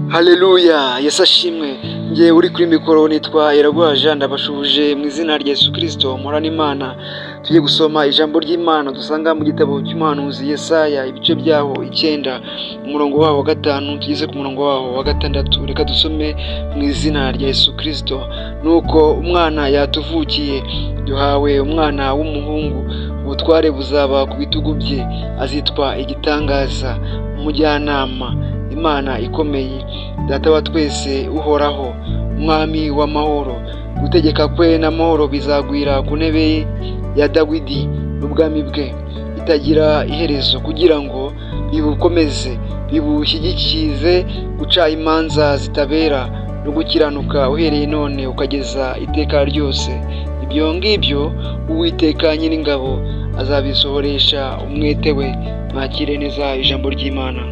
Haleluya, Yesu ashimwe. Nge uri kuri mikoro nitwa Iraguha Jean, ndabashubuje mu izina rya Yesu Kristo murana Imana. Tugiye gusoma ijambo ry'Imana dusanga mu gitabo cy'umuhanuzi Yesaya, ibice byaho 9, umurongo waho wa 5 tugeze ku murongo waho wa 6. Reka dusome mu izina rya Yesu Kristo. Nuko umwana yatuvukiye, duhawe umwana w'umuhungu, ubutware buzaba ku bitugu bye, azitwa igitangaza, umujyanama, Imana ikomeye, Data wa twese uhoraho, umwami w'amahoro. Gutegeka kwe n'amahoro bizagwira ku ntebe ya Dawidi n'ubwami bwe bitagira iherezo, kugira ngo bibukomeze, bibushyigikize guca imanza zitabera no gukiranuka uhereye none ukageza iteka ryose. Ibyo ngibyo Uwiteka Nyiringabo azabisohoresha umwete we. Mwakire neza ijambo ry'Imana.